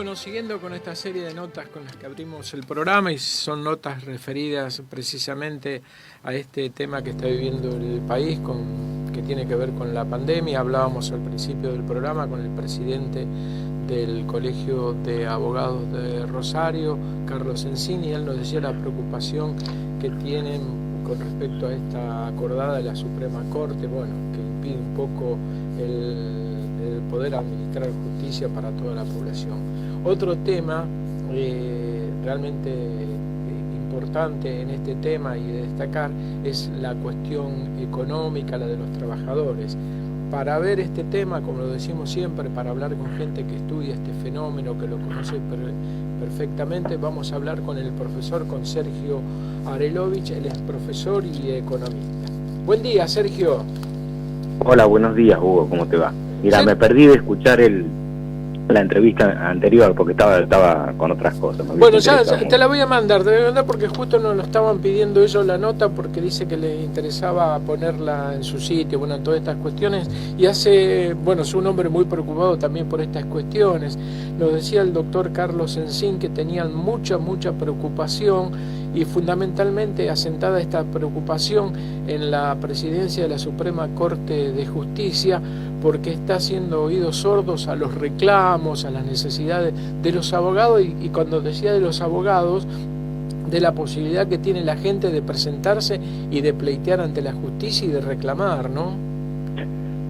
Bueno, siguiendo con esta serie de notas con las que abrimos el programa, y son notas referidas precisamente a este tema que está viviendo el país, que tiene que ver con la pandemia. Hablábamos al principio del programa con el presidente del Colegio de Abogados de Rosario, Carlos Ensini, y él nos decía la preocupación que tienen con respecto a esta acordada de la Suprema Corte, bueno, que impide un poco el poder administrar justicia para toda la población. Otro tema realmente importante en este tema y de destacar es la cuestión económica, la de los trabajadores. Para ver este tema, como lo decimos siempre, para hablar con gente que estudia este fenómeno, que lo conoce perfectamente, vamos a hablar con el profesor, con Sergio Arelovich. Él es profesor y economista. Buen día, Sergio. Hola, buenos días, Hugo, ¿cómo te va? Mira, ¿sí? Me perdí de escuchar la entrevista anterior porque estaba con otras cosas. Bueno, ya te la voy a mandar, porque justo nos lo estaban pidiendo ellos la nota, porque dice que les interesaba ponerla en su sitio, bueno, todas estas cuestiones, y es un hombre muy preocupado también por estas cuestiones. Nos decía el doctor Carlos Ensini que tenían mucha preocupación, y fundamentalmente asentada esta preocupación en la presidencia de la Suprema Corte de Justicia, porque está haciendo oídos sordos a los reclamos, a las necesidades de los abogados, y cuando decía de los abogados, de la posibilidad que tiene la gente de presentarse y de pleitear ante la justicia y de reclamar, ¿no?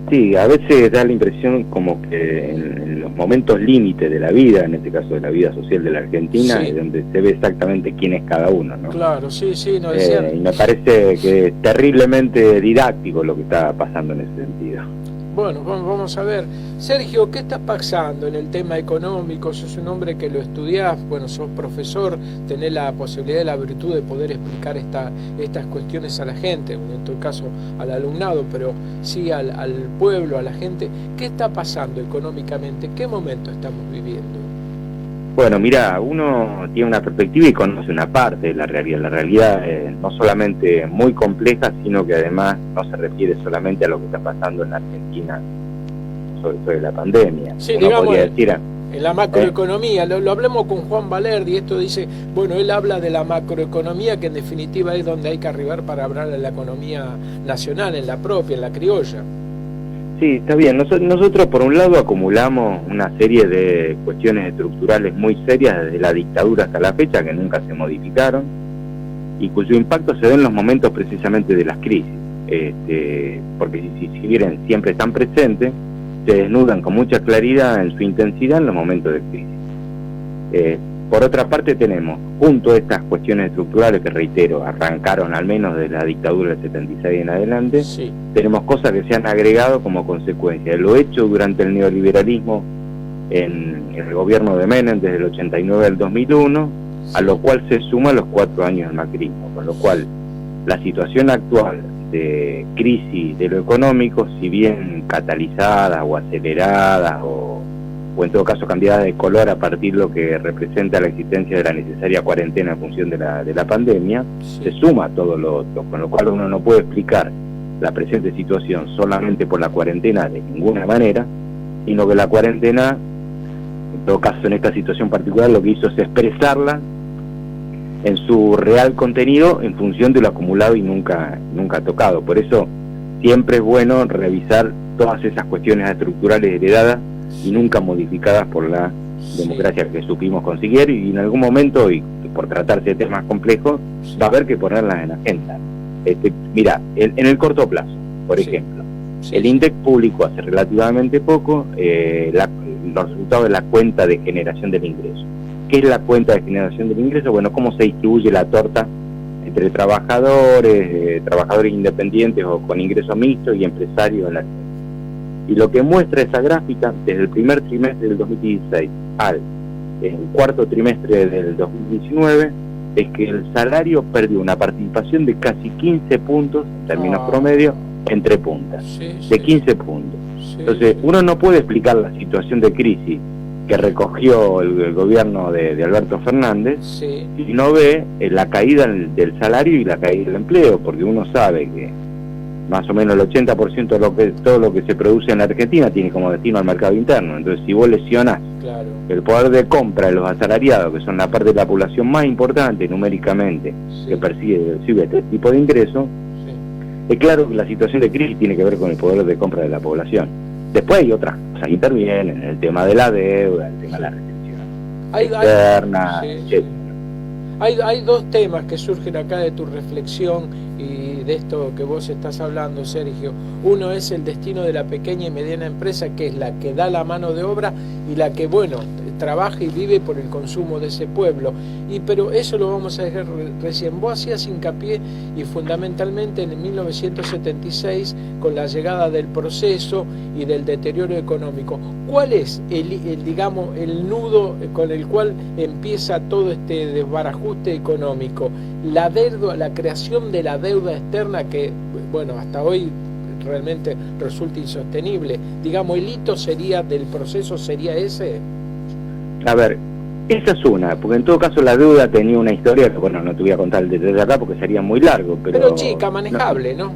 Sí, a veces da la impresión como que en los momentos límites de la vida, en este caso de la vida social de la Argentina, sí, es donde se ve exactamente quién es cada uno, ¿no? Claro, sí, nos decían. Y me parece que es terriblemente didáctico lo que está pasando en ese sentido. Bueno, vamos a ver. Sergio, ¿qué está pasando en el tema económico? Sos un hombre que lo estudiás, bueno, sos profesor, tenés la posibilidad y la virtud de poder explicar estas cuestiones a la gente, en tu caso al alumnado, pero sí al pueblo, a la gente. ¿Qué está pasando económicamente? ¿Qué momento estamos viviendo? Bueno, mira, uno tiene una perspectiva y conoce una parte de la realidad. La realidad es no solamente muy compleja, sino que además no se refiere solamente a lo que está pasando en la Argentina sobre la pandemia. Sí, digamos, en la macroeconomía, lo hablemos con Juan Valerdi, esto dice, bueno, él habla de la macroeconomía, que en definitiva es donde hay que arribar para hablar de la economía nacional, en la propia, en la criolla. Sí, está bien. Nosotros por un lado acumulamos una serie de cuestiones estructurales muy serias desde la dictadura hasta la fecha, que nunca se modificaron y cuyo impacto se da en los momentos precisamente de las crisis, porque si bien siempre están presentes, se desnudan con mucha claridad en su intensidad en los momentos de crisis. Por otra parte tenemos, junto a estas cuestiones estructurales que, reitero, arrancaron al menos de la dictadura del 76 en adelante, sí, tenemos cosas que se han agregado como consecuencia de lo hecho durante el neoliberalismo en el gobierno de Menem desde el 89 al 2001, sí, a lo cual se suman los 4 años del macrismo, con lo cual la situación actual de crisis de lo económico, si bien catalizada o acelerada o en todo caso cambiada de color a partir de lo que representa la existencia de la necesaria cuarentena en función de la pandemia, sí, se suma todo lo otro, con lo cual uno no puede explicar la presente situación solamente por la cuarentena de ninguna manera, sino que la cuarentena, en todo caso en esta situación particular, lo que hizo es expresarla en su real contenido en función de lo acumulado y nunca tocado. Por eso siempre es bueno revisar todas esas cuestiones estructurales heredadas y nunca modificadas por la democracia que supimos conseguir, y en algún momento, y por tratarse de temas complejos, va a haber que ponerlas en la agenda. Mira, en el corto plazo, por ejemplo, el INDEC publicó hace relativamente poco los resultados de la cuenta de generación del ingreso. ¿Qué es la cuenta de generación del ingreso? Bueno, cómo se distribuye la torta entre trabajadores independientes o con ingreso mixto y empresarios en la Argentina. Y lo que muestra esa gráfica, desde el primer trimestre del 2016 al cuarto trimestre del 2019, es que el salario perdió una participación de casi 15 puntos, en términos promedio, entre puntas, de 15 puntos. Entonces, uno no puede explicar la situación de crisis que recogió el gobierno de Alberto Fernández si no ve la caída del salario y la caída del empleo, porque uno sabe que más o menos el 80% de todo lo que se produce en la Argentina tiene como destino al mercado interno. Entonces, si vos lesionás el poder de compra de los asalariados, que son la parte de la población más importante numéricamente, que percibe este tipo de ingresos, es claro que la situación de crisis tiene que ver con el poder de compra de la población. Después hay otras cosas que intervienen, el tema de la deuda, el tema de la restricción externa, etc. Hay dos temas que surgen acá de tu reflexión y de esto que vos estás hablando, Sergio. Uno es el destino de la pequeña y mediana empresa, que es la que da la mano de obra y la que, bueno, trabaja y vive por el consumo de ese pueblo. Pero eso lo vamos a dejar recién. Vos hacías hincapié y fundamentalmente en 1976 con la llegada del proceso y del deterioro económico. ¿Cuál es digamos, el nudo con el cual empieza todo este desbarajuste económico? La deuda, la creación de la deuda externa que, bueno, hasta hoy realmente resulta insostenible. Digamos, el hito del proceso sería ese. A ver, esa es una, porque en todo caso la deuda tenía una historia que, bueno, no te voy a contar desde acá porque sería muy largo. Pero chica, manejable, ¿no?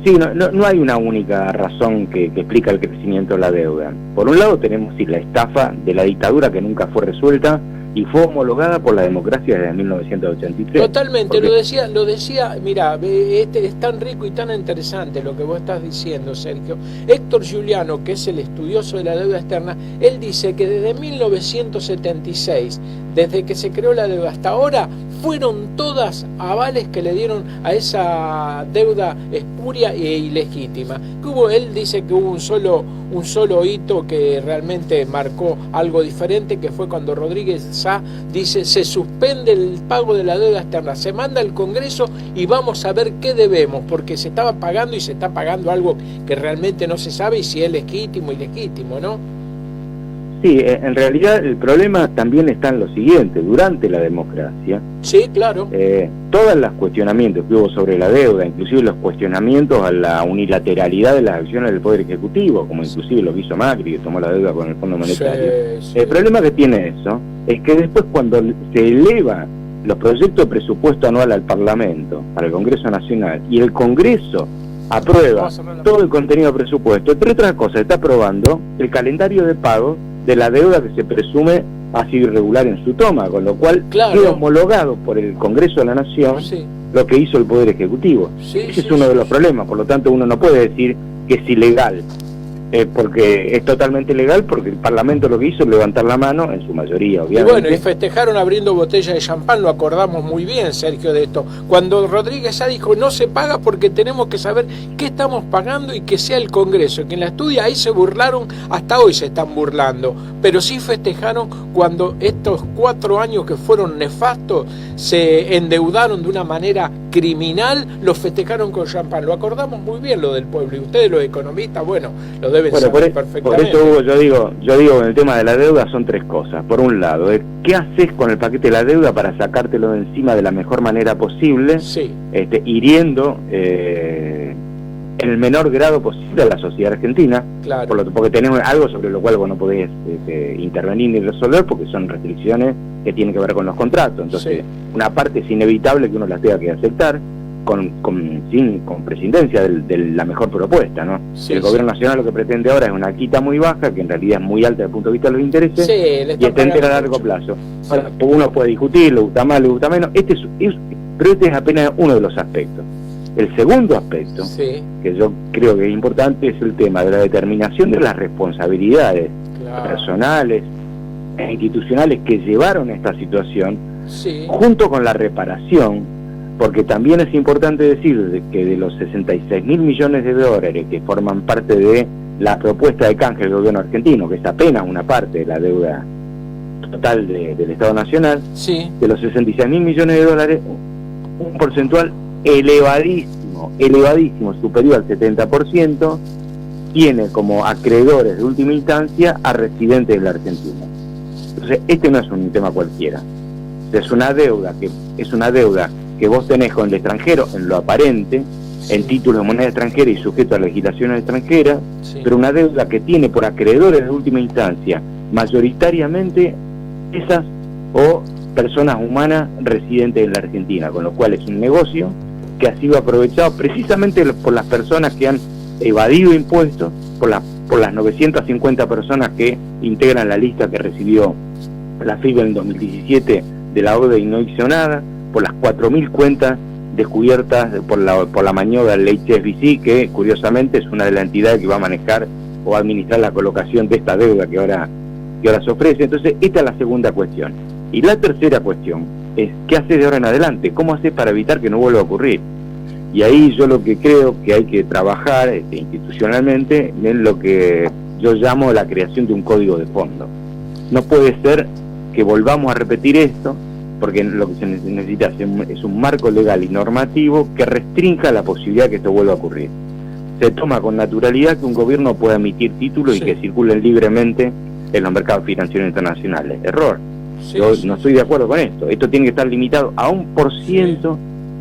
Sí, no hay una única razón que explica el crecimiento de la deuda. Por un lado tenemos la estafa de la dictadura que nunca fue resuelta y fue homologada por la democracia desde 1983. Totalmente, porque... lo decía, mira, es tan rico y tan interesante lo que vos estás diciendo, Sergio. Héctor Giuliano, que es el estudioso de la deuda externa, él dice que desde 1976, desde que se creó la deuda hasta ahora, fueron todas avales que le dieron a esa deuda espuria e ilegítima. Él dice que hubo un solo hito que realmente marcó algo diferente, que fue cuando Rodríguez Sá dice: se suspende el pago de la deuda externa, se manda al Congreso y vamos a ver qué debemos, porque se estaba pagando y se está pagando algo que realmente no se sabe y si es legítimo o ilegítimo, ¿no? Sí, en realidad el problema también está en lo siguiente: durante la democracia, sí, claro, todos los cuestionamientos que hubo sobre la deuda, inclusive los cuestionamientos a la unilateralidad de las acciones del Poder Ejecutivo, como inclusive lo que hizo Macri, que tomó la deuda con el Fondo Monetario. Sí. El problema que tiene eso es que después, cuando se eleva los proyectos de presupuesto anual al Parlamento, al Congreso Nacional, y el Congreso aprueba todo el contenido del presupuesto, entre otras cosas está aprobando el calendario de pago de la deuda que se presume ha sido irregular en su toma, con lo cual queda homologado por el Congreso de la Nación lo que hizo el Poder Ejecutivo. Ese es uno de los problemas, por lo tanto uno no puede decir que es ilegal, porque es totalmente legal, porque el Parlamento lo que hizo es levantar la mano, en su mayoría, obviamente. Y bueno, y festejaron abriendo botellas de champán, lo acordamos muy bien, Sergio, de esto. Cuando Rodríguez Sá dijo: no se paga porque tenemos que saber qué estamos pagando y que sea el Congreso quien la estudia, ahí se burlaron, hasta hoy se están burlando, pero sí festejaron cuando estos 4 años que fueron nefastos se endeudaron de una manera criminal, los festejaron con champán. Lo acordamos muy bien lo del pueblo, y ustedes los economistas, bueno, lo deben saber perfectamente. Por eso, Hugo, yo digo en el tema de la deuda son 3 cosas. Por un lado, ¿qué haces con el paquete de la deuda para sacártelo de encima de la mejor manera posible? Sí. Hiriendo en el menor grado posible a la sociedad argentina, claro, porque tenemos algo sobre lo cual vos no podés intervenir ni resolver, porque son restricciones que tienen que ver con los contratos. Entonces, una parte es inevitable que uno las tenga que aceptar con prescindencia de la mejor propuesta, ¿no? El gobierno nacional lo que pretende ahora es una quita muy baja, que en realidad es muy alta desde el punto de vista de los intereses, y está entera a largo plazo. Ahora, uno puede discutir, le gusta más, le gusta menos, pero este es apenas uno de los aspectos. El segundo aspecto, que yo creo que es importante, es el tema de la determinación de las responsabilidades personales e institucionales que llevaron a esta situación, junto con la reparación, porque también es importante decir que de los 66.000 millones de dólares que forman parte de la propuesta de canje del gobierno argentino, que es apenas una parte de la deuda total del Estado Nacional, de los 66.000 millones de dólares, un porcentual elevadísimo, superior al 70%, tiene como acreedores de última instancia a residentes de la Argentina. Entonces, este no es un tema cualquiera. Es una deuda que vos tenés con el extranjero en lo aparente, en títulos de moneda extranjera y sujeto a legislación extranjera, pero una deuda que tiene por acreedores de última instancia mayoritariamente esas o personas humanas residentes en la Argentina, con lo cual es un negocio que ha sido aprovechado precisamente por las personas que han evadido impuestos, por las 950 personas que integran la lista que recibió la FIB en 2017 de la ODE y no hizo nada, por las 4.000 cuentas descubiertas por la maniobra del HSBC, que curiosamente es una de las entidades que va a manejar o administrar la colocación de esta deuda que ahora se ofrece. Entonces, esta es la segunda cuestión. Y la tercera cuestión es, ¿qué haces de ahora en adelante? ¿Cómo haces para evitar que no vuelva a ocurrir? Y ahí yo lo que creo que hay que trabajar institucionalmente en lo que yo llamo la creación de un código de fondo. No puede ser que volvamos a repetir esto, porque lo que se necesita es un marco legal y normativo que restrinja la posibilidad de que esto vuelva a ocurrir. Se toma con naturalidad que un gobierno pueda emitir títulos y que circulen libremente en los mercados financieros internacionales. Error. Yo no estoy de acuerdo con esto. Esto tiene que estar limitado a 1%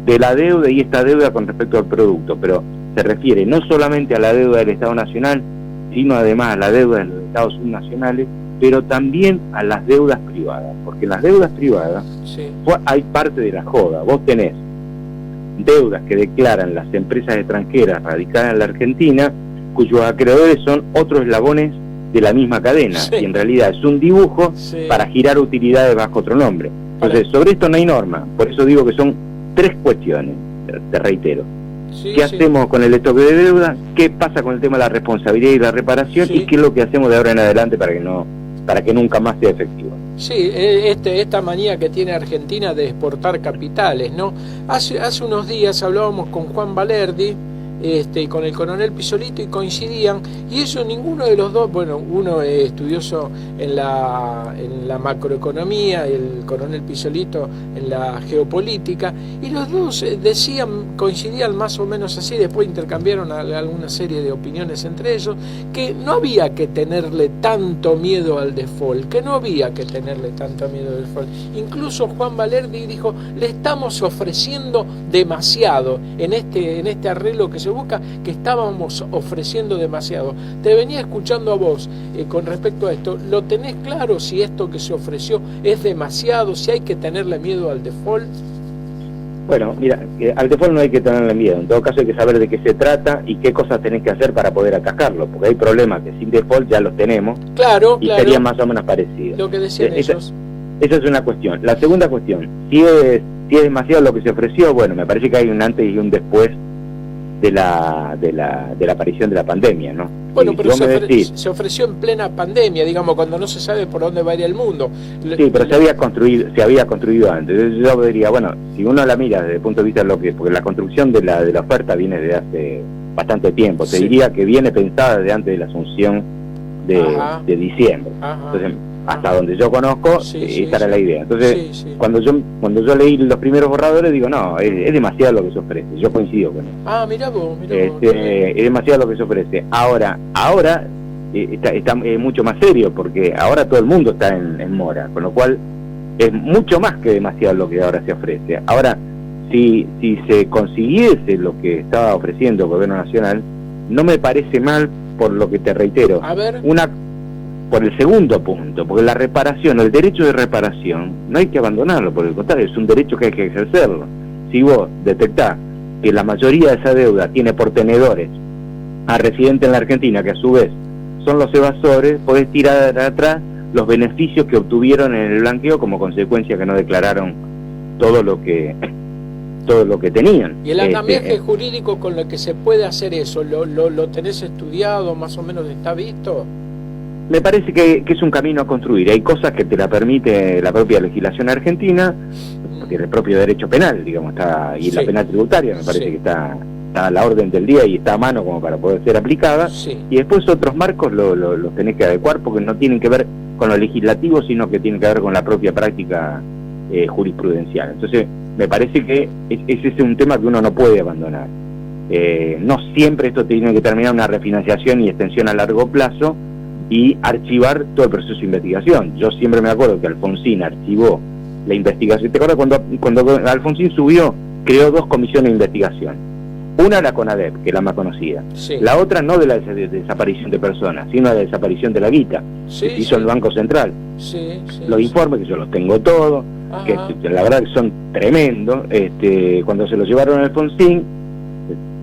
de la deuda, y esta deuda con respecto al producto, pero se refiere no solamente a la deuda del Estado Nacional, sino además a la deuda de los Estados subnacionales, pero también a las deudas privadas, porque las deudas privadas hay parte de la joda. Vos tenés deudas que declaran las empresas extranjeras radicadas en la Argentina, cuyos acreedores son otros eslabones de la misma cadena, y en realidad es un dibujo para girar utilidades bajo otro nombre. Entonces, sobre esto no hay norma, por eso digo que son 3 cuestiones, te reitero. ¿Qué hacemos con el stock de deuda? ¿Qué pasa con el tema de la responsabilidad y la reparación? ¿Y qué es lo que hacemos de ahora en adelante para que nunca más sea efectivo? Sí, esta manía que tiene Argentina de exportar capitales, ¿no? Hace unos días hablábamos con Juan Valerdi y con el coronel Pisolito, y coincidían, y eso ninguno de los dos, bueno, uno es estudioso en la macroeconomía, el coronel Pisolito en la geopolítica, y los dos coincidían más o menos así. Después intercambiaron alguna serie de opiniones entre ellos, que no había que tenerle tanto miedo al default, Incluso Juan Valerdi dijo, le estamos ofreciendo demasiado en este arreglo que se busca, que estábamos ofreciendo demasiado. Te venía escuchando a vos con respecto a esto. ¿Lo tenés claro si esto que se ofreció es demasiado, si hay que tenerle miedo al default? Bueno, mira, al default no hay que tenerle miedo. En todo caso hay que saber de qué se trata y qué cosas tenés que hacer para poder atacarlo, porque hay problemas que sin default ya los tenemos. Claro. Serían más o menos parecidos. Lo que decían ellos. Esa es una cuestión. La segunda cuestión, si es demasiado lo que se ofreció, bueno, me parece que hay un antes y un después de la aparición de la pandemia, ¿no? Bueno, pero se ofreció en plena pandemia, digamos, cuando no se sabe por dónde va a ir el mundo. Sí, pero se había construido antes. Yo diría, bueno, si uno la mira desde el punto de vista de porque la construcción de la oferta viene de hace bastante tiempo, te diría que viene pensada desde antes de la asunción de diciembre. Entonces, hasta donde yo conozco, esta era la idea. Entonces, cuando yo leí los primeros borradores, digo, no, es demasiado lo que se ofrece. Yo coincido con eso. Mirá vos. Es demasiado lo que se ofrece. Ahora está mucho más serio, porque ahora todo el mundo está en mora, con lo cual es mucho más que demasiado lo que ahora se ofrece. Ahora, si se consiguiese lo que estaba ofreciendo el gobierno nacional, no me parece mal, por lo que te reitero. A ver. Por el segundo punto, porque la reparación, el derecho de reparación, no hay que abandonarlo, por el contrario, es un derecho que hay que ejercerlo. Si vos detectás que la mayoría de esa deuda tiene por tenedores a residentes en la Argentina, que a su vez son los evasores, podés tirar atrás los beneficios que obtuvieron en el blanqueo como consecuencia que no declararon todo lo que tenían. ¿Y el andamiaje jurídico con lo que se puede hacer eso, lo tenés estudiado, más o menos está visto? Me parece que es un camino a construir. Hay cosas que te la permite la propia legislación argentina, porque el propio derecho penal, digamos, y la penal tributaria, me parece que está a la orden del día y está a mano como para poder ser aplicada. Y después otros marcos los tenés que adecuar, porque no tienen que ver con lo legislativo, sino que tienen que ver con la propia práctica jurisprudencial. Entonces, me parece que ese es un tema que uno no puede abandonar. No siempre esto tiene que terminar una refinanciación y extensión a largo plazo y archivar todo el proceso de investigación. Yo siempre me acuerdo que Alfonsín archivó la investigación. ¿Te acuerdas cuando Alfonsín creó 2 comisiones de investigación? Una, la CONADEP, que es la más conocida. La otra no de la desaparición de personas, sino de la desaparición de la guita, que se hizo en el Banco Central. Los informes, que yo los tengo todos, que la verdad que son tremendos. Cuando se lo llevaron a Alfonsín,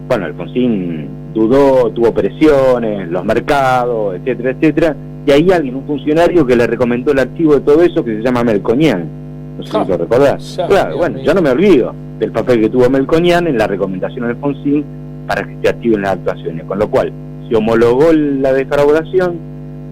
bueno, Alfonsín dudó, tuvo presiones, los mercados, etcétera, etcétera, y hay alguien, un funcionario, que le recomendó el archivo de todo eso, que se llama Melconian. No sé si lo recordás. Claro, bueno, yo no me olvido del papel que tuvo Melconian en la recomendación de Alfonsín para que se activen las actuaciones, con lo cual se homologó la defraudación,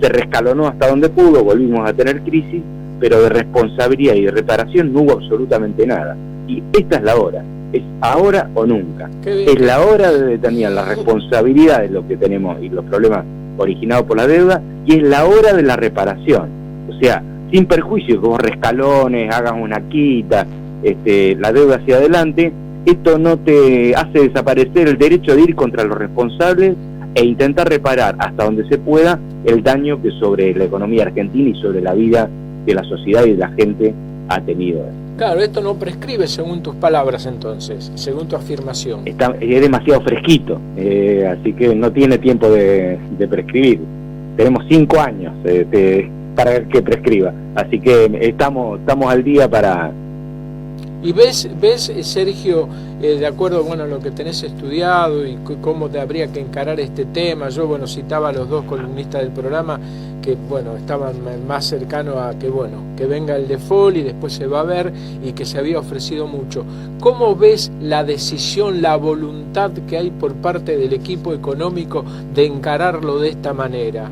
se rescalonó hasta donde pudo, volvimos a tener crisis, pero de responsabilidad y de reparación no hubo absolutamente nada. Y esta es la hora, es ahora o nunca. Es la hora de determinar la responsabilidad de lo que tenemos y los problemas originados por la deuda, y es la hora de la reparación. O sea, sin perjuicio que vos rescalones, hagas una quita, la deuda hacia adelante, esto no te hace desaparecer el derecho de ir contra los responsables e intentar reparar hasta donde se pueda el daño que sobre la economía argentina y sobre la vida de la sociedad y de la gente ha tenido. Claro, esto no prescribe según tus palabras entonces, según tu afirmación. Es demasiado fresquito, así que no tiene tiempo de prescribir. Tenemos 5 años para que prescriba, así que estamos al día para... Y ves Sergio, de acuerdo a lo que tenés estudiado y cómo te habría que encarar este tema. Yo citaba a los dos columnistas del programa que estaban más cercanos a que venga el default y después se va a ver, y que se había ofrecido mucho. ¿Cómo ves la decisión, la voluntad que hay por parte del equipo económico de encararlo de esta manera?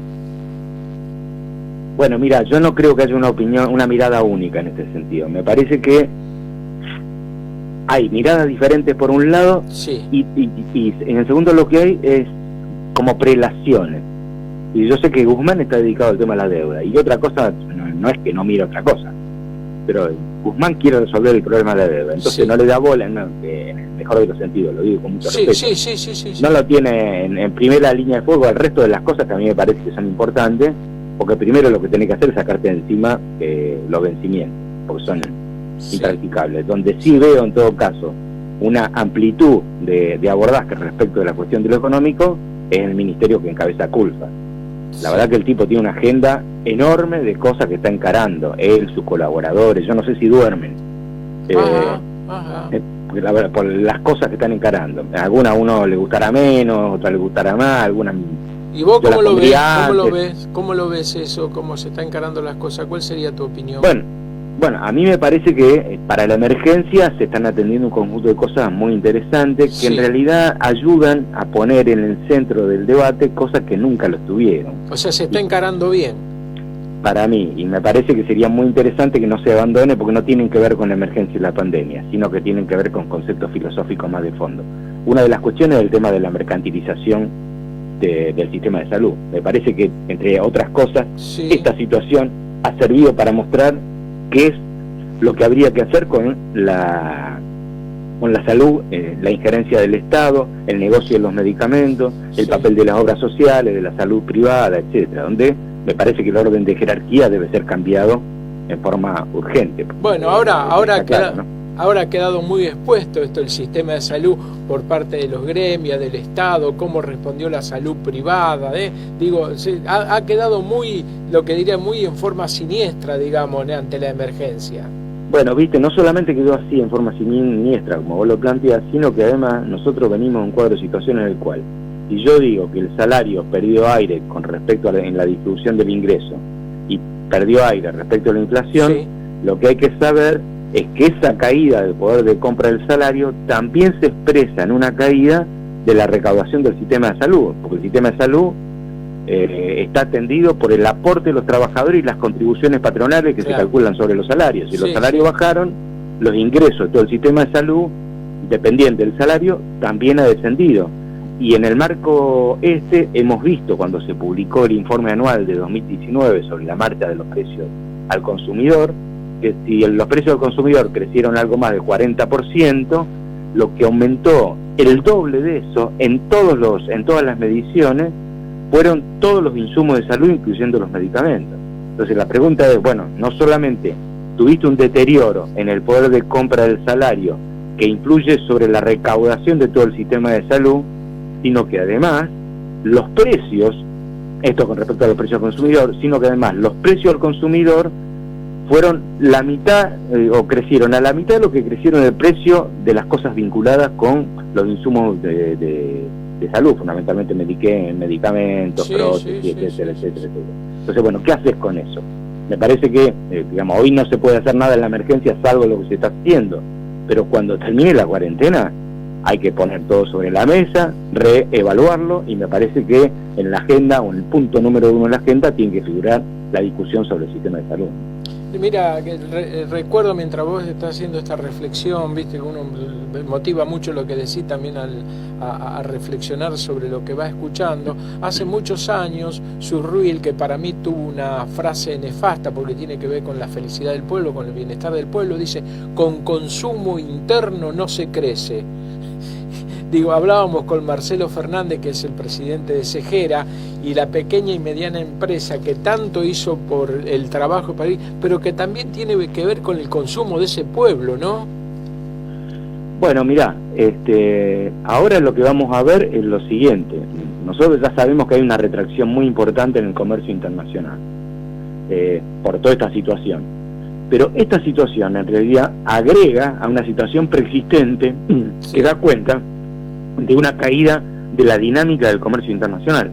Bueno, mira, yo no creo que haya una mirada única en este sentido. Me parece que hay miradas diferentes por un lado, sí, y en el segundo lo que hay es como prelaciones. Y yo sé que Guzmán está dedicado al tema de la deuda, y otra cosa, no es que no mire otra cosa, pero Guzmán quiere resolver el problema de la deuda, entonces sí, no le da bola, en el mejor de los sentidos, lo digo con mucho respeto. Sí. No lo tiene en primera línea de fuego al resto de las cosas que a mí me parece que son importantes, porque primero lo que tenés que hacer es sacarte de encima los vencimientos, porque son impracticables. Donde sí veo en todo caso una amplitud de abordaje respecto de la cuestión de lo económico es el ministerio que encabeza Culfas. La verdad que el tipo tiene una agenda enorme de cosas que está encarando, él, sus colaboradores, yo no sé si duermen, la verdad, por las cosas que están encarando. Algunas a uno le gustará menos, otras le gustará más, algunas... ¿Y vos cómo lo ves? ¿Cómo lo ves eso? ¿Cómo se están encarando las cosas? ¿Cuál sería tu opinión? Bueno, a mí me parece que para la emergencia se están atendiendo un conjunto de cosas muy interesantes que en realidad ayudan a poner en el centro del debate cosas que nunca lo estuvieron. O sea, se está encarando bien. Para mí, y me parece que sería muy interesante que no se abandone, porque no tienen que ver con la emergencia y la pandemia, sino que tienen que ver con conceptos filosóficos más de fondo. Una de las cuestiones es el tema de la mercantilización del sistema de salud. Me parece que, entre otras cosas, esta situación ha servido para mostrar qué es lo que habría que hacer con la salud, la injerencia del Estado, el negocio de los medicamentos, el papel de las obras sociales, de la salud privada, etcétera, donde me parece que el orden de jerarquía debe ser cambiado en forma urgente. Bueno, ahora ha quedado muy expuesto el sistema de salud por parte de los gremios, del Estado, cómo respondió la salud privada, ha quedado muy, lo que diría, muy en forma siniestra, digamos, ante la emergencia. Bueno, viste, no solamente quedó así en forma siniestra, como vos lo planteas, sino que además nosotros venimos a un cuadro de situación en el cual, si yo digo que el salario perdió aire con respecto en la distribución del ingreso y perdió aire respecto a la inflación, lo que hay que saber es que esa caída del poder de compra del salario también se expresa en una caída de la recaudación del sistema de salud, porque el sistema de salud está atendido por el aporte de los trabajadores y las contribuciones patronales que se calculan sobre los salarios. Si los salarios bajaron, los ingresos de todo el sistema de salud, dependiente del salario, también ha descendido. Y en el marco hemos visto, cuando se publicó el informe anual de 2019 sobre la marcha de los precios al consumidor, que si los precios al consumidor crecieron algo más del 40%, lo que aumentó el doble de eso en todas las mediciones fueron todos los insumos de salud, incluyendo los medicamentos. Entonces la pregunta es, no solamente tuviste un deterioro en el poder de compra del salario que influye sobre la recaudación de todo el sistema de salud, sino que además los precios, esto con respecto a los precios al consumidor, sino que además los precios al consumidor fueron la mitad, o crecieron a la mitad de lo que crecieron el precio de las cosas vinculadas con los insumos de salud, fundamentalmente medicamentos, prótesis, etcétera. Entonces, bueno, ¿qué haces con eso? Me parece que, digamos, hoy no se puede hacer nada en la emergencia salvo lo que se está haciendo, pero cuando termine la cuarentena hay que poner todo sobre la mesa, reevaluarlo, y me parece que en la agenda, o en el punto número 1 de la agenda, tiene que figurar la discusión sobre el sistema de salud. Mira, recuerdo mientras vos estás haciendo esta reflexión, viste que uno motiva mucho lo que decís también a reflexionar sobre lo que va escuchando. Hace muchos años, Surruil, que para mí tuvo una frase nefasta porque tiene que ver con la felicidad del pueblo, con el bienestar del pueblo, dice: con consumo interno no se crece. Digo, hablábamos con Marcelo Fernández, que es el presidente de Segera, y la pequeña y mediana empresa que tanto hizo por el trabajo, pero que también tiene que ver con el consumo de ese pueblo, ¿no? Bueno, mirá, ahora lo que vamos a ver es lo siguiente. Nosotros ya sabemos que hay una retracción muy importante en el comercio internacional, por toda esta situación. Pero esta situación en realidad agrega a una situación preexistente que da cuenta de una caída de la dinámica del comercio internacional,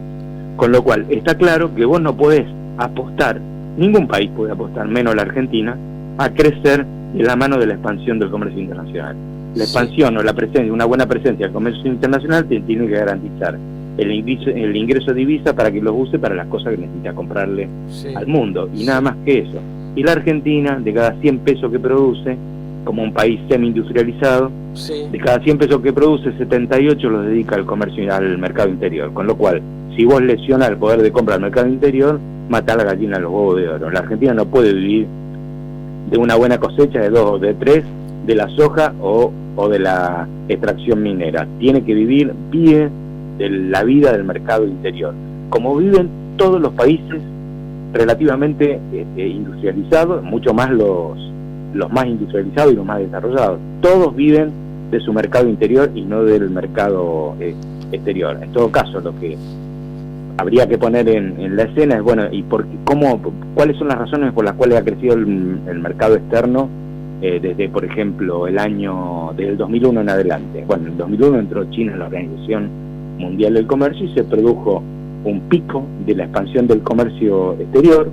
con lo cual está claro que vos no podés apostar, ningún país puede apostar, menos la Argentina, a crecer de la mano de la expansión del comercio internacional. La expansión o la presencia, una buena presencia del comercio internacional te tiene que garantizar el ingreso de divisa para que los use para las cosas que necesita comprarle al mundo, y nada más que eso. Y la Argentina, de cada 100 pesos que produce, como un país semi-industrializado, de cada 100 pesos que produce, 78 los dedica al comercio, al mercado interior, con lo cual, si vos lesionás el poder de compra del mercado interior, matá a la gallina a los huevos de oro. La Argentina no puede vivir de una buena cosecha de 2 o de 3, de la soja o de la extracción minera. Tiene que vive de la vida del mercado interior, como viven todos los países relativamente industrializados, mucho más los más industrializados y los más desarrollados. Todos viven de su mercado interior y no del mercado exterior. En todo caso, lo que habría que poner en la escena es, bueno, y cuáles son las razones por las cuales ha crecido el mercado externo desde, por ejemplo, del 2001 en adelante. Bueno, en el 2001 entró China en la Organización Mundial del Comercio y se produjo un pico de la expansión del comercio exterior.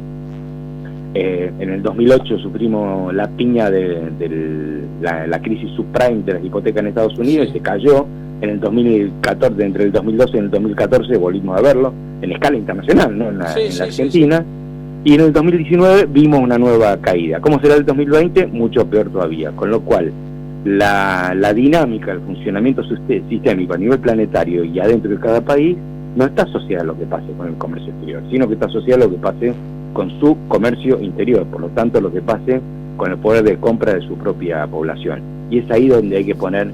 En el 2008 sufrimos la piña de la crisis subprime de las hipotecas en Estados Unidos y se cayó. En el 2014, entre el 2012 y el 2014 volvimos a verlo en escala internacional, ¿no? en la Argentina. Y en el 2019 vimos una nueva caída. ¿Cómo será el 2020? Mucho peor todavía. Con lo cual, la dinámica, el funcionamiento sistémico a nivel planetario y adentro de cada país no está asociada a lo que pase con el comercio exterior, sino que está asociada a lo que pase con su comercio interior, por lo tanto lo que pase con el poder de compra de su propia población. Y es ahí donde hay que poner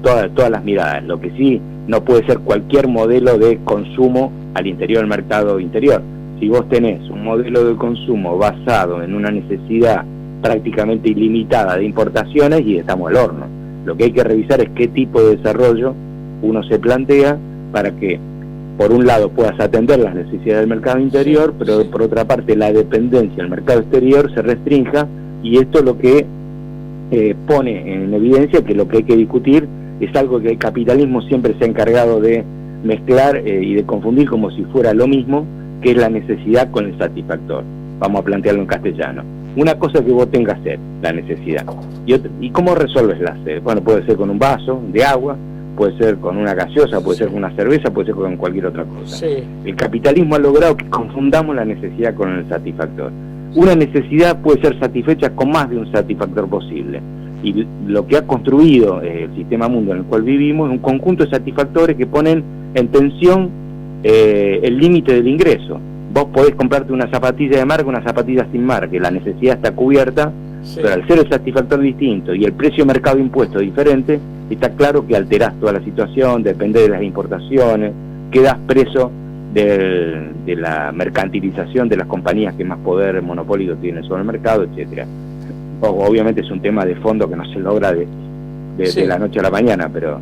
todas las miradas. Lo que sí no puede ser cualquier modelo de consumo al interior del mercado interior. Si vos tenés un modelo de consumo basado en una necesidad prácticamente ilimitada de importaciones, y estamos al horno. Lo que hay que revisar es qué tipo de desarrollo uno se plantea para que, por un lado, puedas atender las necesidades del mercado interior, pero por otra parte la dependencia del mercado exterior se restrinja, y esto es lo que pone en evidencia que lo que hay que discutir es algo que el capitalismo siempre se ha encargado de mezclar y de confundir como si fuera lo mismo, que es la necesidad con el satisfactor. Vamos a plantearlo en castellano. Una cosa que vos tengas sed, la necesidad. ¿Y cómo resuelves la sed? Bueno, puede ser con un vaso de agua, puede ser con una gaseosa, puede ser con una cerveza, puede ser con cualquier otra cosa. El capitalismo ha logrado que confundamos la necesidad con el satisfactor. Una necesidad puede ser satisfecha con más de un satisfactor posible. Y lo que ha construido el sistema mundo en el cual vivimos es un conjunto de satisfactores que ponen en tensión el límite del ingreso. Vos podés comprarte una zapatilla de marca, una zapatilla sin marca, y la necesidad está cubierta, pero al ser el satisfactor distinto y el precio mercado impuesto diferente, está claro que alterás toda la situación, depende de las importaciones, quedás preso de la mercantilización de las compañías que más poder monopólico tienen sobre el mercado, etcétera. Obviamente es un tema de fondo que no se logra de la noche a la mañana, pero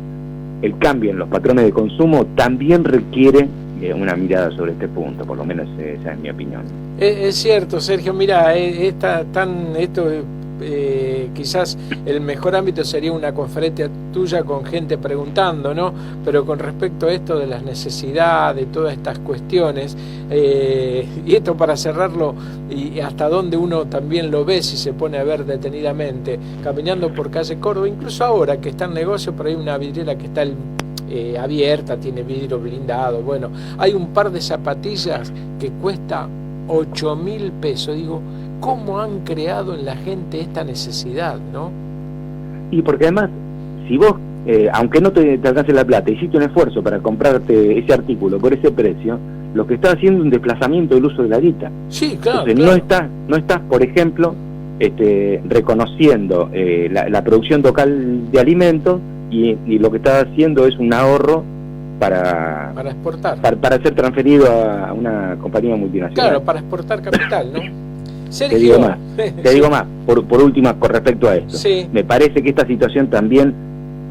el cambio en los patrones de consumo también requiere una mirada sobre este punto, por lo menos esa es mi opinión. Es cierto, Sergio, mira, quizás el mejor ámbito sería una conferencia tuya con gente preguntando, ¿no? Pero con respecto a esto de las necesidades, de todas estas cuestiones, y esto para cerrarlo, y hasta donde uno también lo ve si se pone a ver detenidamente, caminando por calle Córdoba, incluso ahora que está en negocio, por ahí una vidriera que está abierta, tiene vidrio blindado, bueno, hay un par de zapatillas que cuesta 8.000 pesos, digo, ¿cómo han creado en la gente esta necesidad, no? Y porque además, si vos, aunque no te alcance la plata, hiciste un esfuerzo para comprarte ese artículo por ese precio, lo que estás haciendo es un desplazamiento del uso de la guita. Sí, claro. Entonces, claro. No estás, por ejemplo, reconociendo la producción local de alimentos y lo que estás haciendo es un ahorro para exportar. Para ser transferido a una compañía multinacional. Claro, para exportar capital, ¿no? Sergio, te digo más, por última, con respecto a esto. Sí. Me parece que esta situación también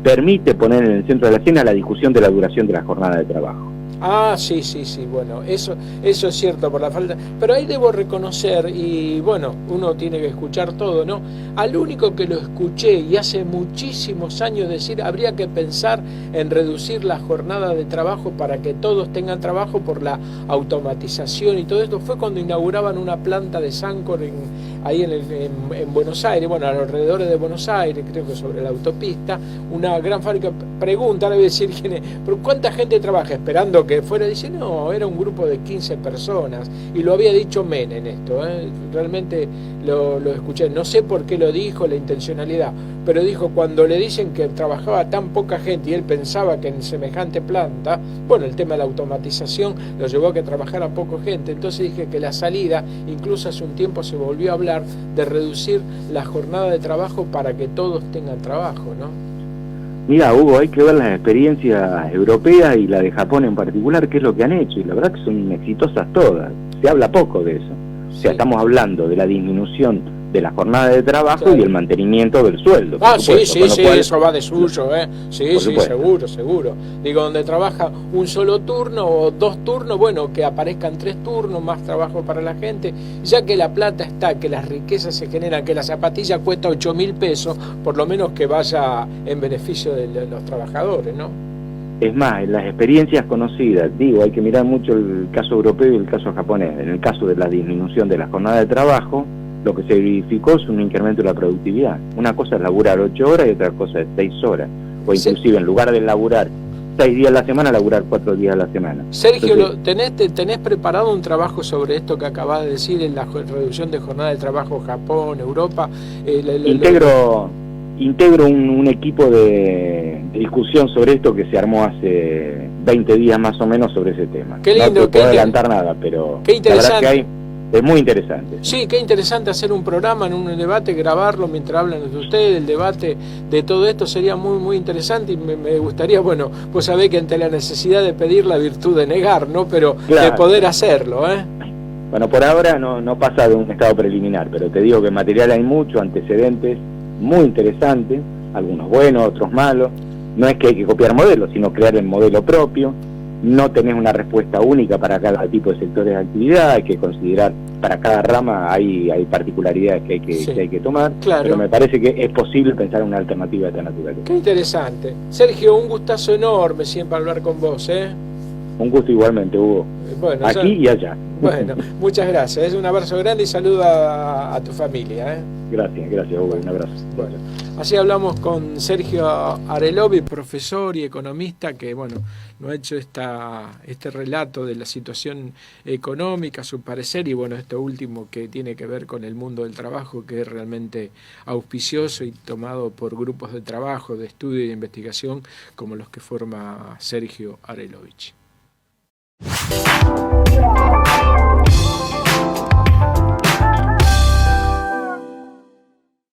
permite poner en el centro de la escena la discusión de la duración de la jornada de trabajo. Ah, sí, bueno, eso es cierto por la falta, pero ahí debo reconocer, y bueno, uno tiene que escuchar todo, ¿no? Al único que lo escuché, y hace muchísimos años decir, habría que pensar en reducir la jornada de trabajo para que todos tengan trabajo por la automatización y todo esto, fue cuando inauguraban una planta de Sancor ahí en Buenos Aires, bueno, a los alrededores de Buenos Aires, creo que sobre la autopista, una gran fábrica. Pregunta, ahora voy a decir quién es, pero ¿cuánta gente trabaja? Esperando que fuera, dice, no, era un grupo de 15 personas, y lo había dicho Menem esto, realmente lo escuché, no sé por qué lo dijo, la intencionalidad, pero dijo, cuando le dicen que trabajaba tan poca gente y él pensaba que en semejante planta, bueno, el tema de la automatización lo llevó a que trabajara poca gente, entonces dije que la salida, incluso hace un tiempo se volvió a hablar de reducir la jornada de trabajo para que todos tengan trabajo, ¿no? Mira, Hugo, hay que ver las experiencias europeas y la de Japón en particular, qué es lo que han hecho, y la verdad que son exitosas todas. Se habla poco de eso. Sí. O sea, estamos hablando de la disminución de la jornada de trabajo, claro, y el mantenimiento del sueldo. Sí, eso va de suyo, Sí, seguro. Digo, donde trabaja un solo turno o 2 turnos, bueno, que aparezcan 3 turnos, más trabajo para la gente, ya que la plata está, que las riquezas se generan, que la zapatilla cuesta 8.000 pesos, por lo menos que vaya en beneficio de los trabajadores, ¿no? Es más, en las experiencias conocidas, digo, hay que mirar mucho el caso europeo y el caso japonés. En el caso de la disminución de la jornada de trabajo, lo que se verificó es un incremento de la productividad. Una cosa es laburar 8 horas y otra cosa es 6 horas. O inclusive en lugar de laburar 6 días a la semana, laburar 4 días a la semana. Sergio, ¿tenés preparado un trabajo sobre esto que acabas de decir, en la reducción de jornada de trabajo Japón, Europa? Integro un equipo de discusión sobre esto que se armó hace 20 días más o menos sobre ese tema. Qué lindo, no te puedo adelantar nada, pero qué interesante. La verdad que es muy interesante. Sí, qué interesante hacer un programa, en un debate, grabarlo mientras hablan de ustedes, el debate de todo esto sería muy, muy interesante, y me gustaría, bueno, pues saber que ante la necesidad de pedir la virtud de negar, ¿no? Pero claro, de poder hacerlo, Bueno, por ahora no pasa de un estado preliminar, pero te digo que material hay mucho, antecedentes muy interesantes, algunos buenos, otros malos. No es que hay que copiar modelos, sino crear el modelo propio. No tenés una respuesta única para cada tipo de sectores de actividad, hay que considerar, para cada rama hay particularidades que hay que tomar, claro, pero me parece que es posible pensar en una alternativa de esta naturaleza. Qué interesante. Sergio, un gustazo enorme siempre hablar con vos, Un gusto igualmente, Hugo. Bueno, aquí y allá. Bueno, muchas gracias. Un abrazo grande y saluda a tu familia. Gracias, Hugo. Bueno, un abrazo. Bueno, así hablamos con Sergio Arelovi, profesor y economista, que bueno, nos ha hecho este relato de la situación económica, su parecer, y bueno, esto último que tiene que ver con el mundo del trabajo, que es realmente auspicioso y tomado por grupos de trabajo, de estudio y de investigación como los que forma Sergio Arelovich.